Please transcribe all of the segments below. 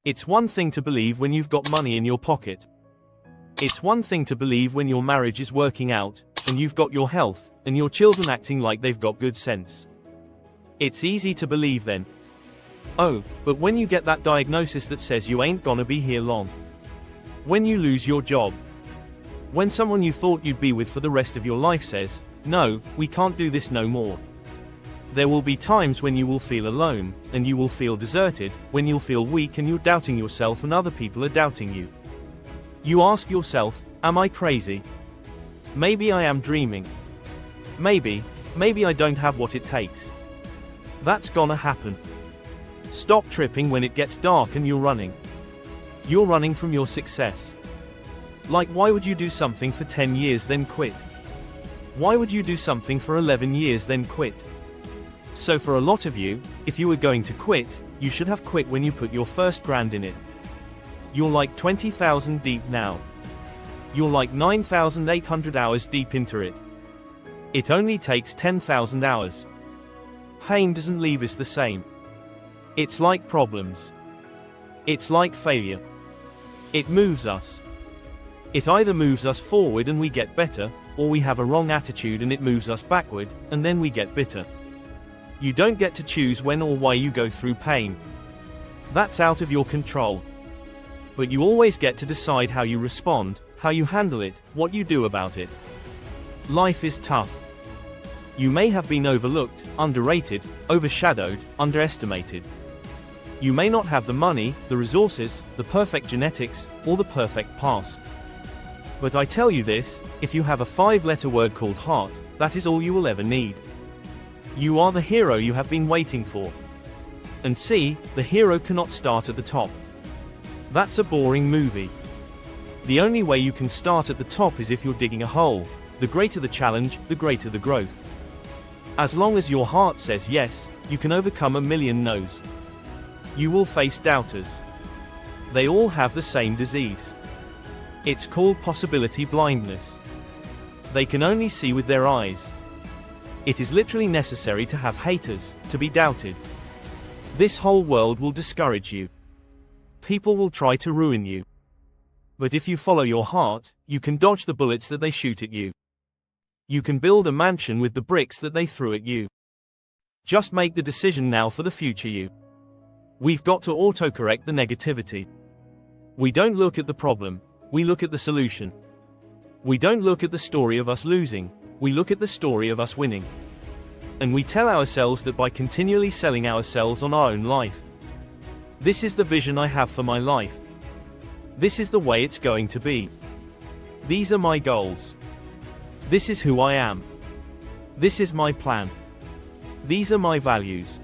It's one thing to believe when you've got money in your pocket. It's one thing to believe when your marriage is working out, and you've got your health, and your children acting like they've got good sense. It's easy to believe then. Oh, but when you get that diagnosis that says you ain't gonna be here long. When you lose your job. When someone you thought you'd be with for the rest of your life says, "No, we can't do this no more." There will be times when you will feel alone, and you will feel deserted, when you'll feel weak and you're doubting yourself and other people are doubting you. You ask yourself, am I crazy? Maybe I am dreaming. Maybe I don't have what it takes. That's gonna happen. Stop tripping when it gets dark and you're running. You're running from your success. Like, why would you do something for 10 years then quit? Why would you do something for 11 years then quit? So for a lot of you, if you were going to quit, you should have quit when you put your first grand in it. You're like 20,000 deep now. You're like 9,800 hours deep into it. It only takes 10,000 hours. Pain doesn't leave us the same. It's like problems. It's like failure. It moves us. It either moves us forward and we get better, or we have a wrong attitude and it moves us backward, and then we get bitter. You don't get to choose when or why you go through pain. That's out of your control. But you always get to decide how you respond, how you handle it, what you do about it. Life is tough. You may have been overlooked, underrated, overshadowed, underestimated. You may not have the money, the resources, the perfect genetics, or the perfect past. But I tell you this, if you have a 5-letter word called heart, that is all you will ever need. You are the hero you have been waiting for. And see, the hero cannot start at the top. That's a boring movie. The only way you can start at the top is if you're digging a hole. The greater the challenge, the greater the growth. As long as your heart says yes, you can overcome a million no's. You will face doubters. They all have the same disease. It's called possibility blindness. They can only see with their eyes. It is literally necessary to have haters, to be doubted. This whole world will discourage you. People will try to ruin you. But if you follow your heart, you can dodge the bullets that they shoot at you. You can build a mansion with the bricks that they threw at you. Just make the decision now for the future you. We've got to autocorrect the negativity. We don't look at the problem, we look at the solution. We don't look at the story of us losing, we look at the story of us winning. And we tell ourselves that by continually selling ourselves on our own life. This is the vision I have for my life. This is the way it's going to be. These are my goals. This is who I am. This is my plan. These are my values.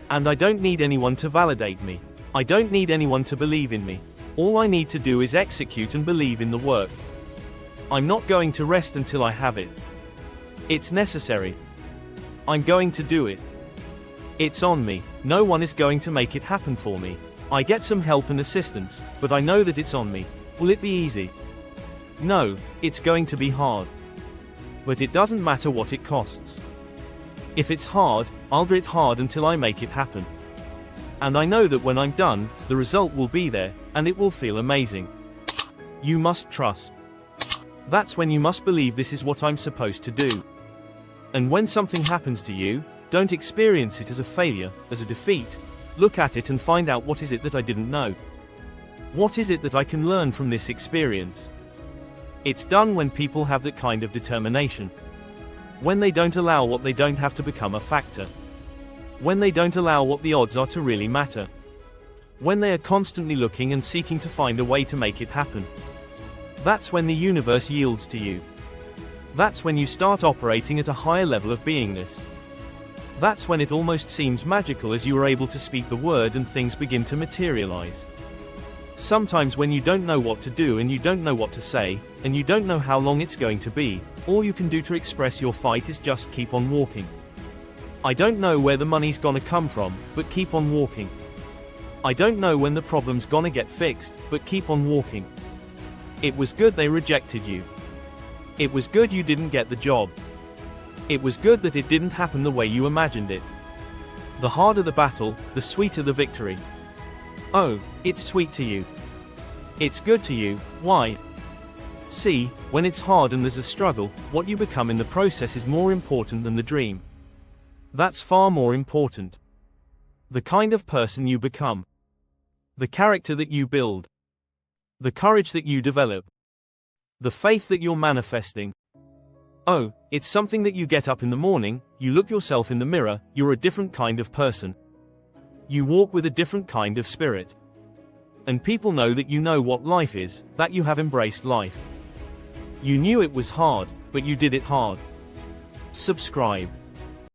And I don't need anyone to validate me. I don't need anyone to believe in me. All I need to do is execute and believe in the work. I'm not going to rest until I have it. It's necessary. I'm going to do it. It's on me. No one is going to make it happen for me. I get some help and assistance, but I know that it's on me. Will it be easy? No, it's going to be hard. But it doesn't matter what it costs. If it's hard, I'll do it hard until I make it happen. And I know that when I'm done, the result will be there, and it will feel amazing. You must trust. That's when you must believe this is what I'm supposed to do. And when something happens to you, don't experience it as a failure, as a defeat. Look at it and find out, what is it that I didn't know? What is it that I can learn from this experience? It's done when people have that kind of determination. When they don't allow what they don't have to become a factor. When they don't allow what the odds are to really matter. When they are constantly looking and seeking to find a way to make it happen. That's when the universe yields to you. That's when you start operating at a higher level of beingness. That's when it almost seems magical as you are able to speak the word and things begin to materialize. Sometimes when you don't know what to do and you don't know what to say, and you don't know how long it's going to be, all you can do to express your fight is just keep on walking. I don't know where the money's gonna come from, but keep on walking. I don't know when the problem's gonna get fixed, but keep on walking. It was good they rejected you. It was good you didn't get the job. It was good that it didn't happen the way you imagined it. The harder the battle, the sweeter the victory. Oh, it's sweet to you. It's good to you. Why? See, when it's hard and there's a struggle, what you become in the process is more important than the dream. That's far more important. The kind of person you become. The character that you build. The courage that you develop. The faith that you're manifesting. Oh, it's something that you get up in the morning, you look yourself in the mirror, you're a different kind of person. You walk with a different kind of spirit. And people know that you know what life is, that you have embraced life. You knew it was hard, but you did it hard. Subscribe.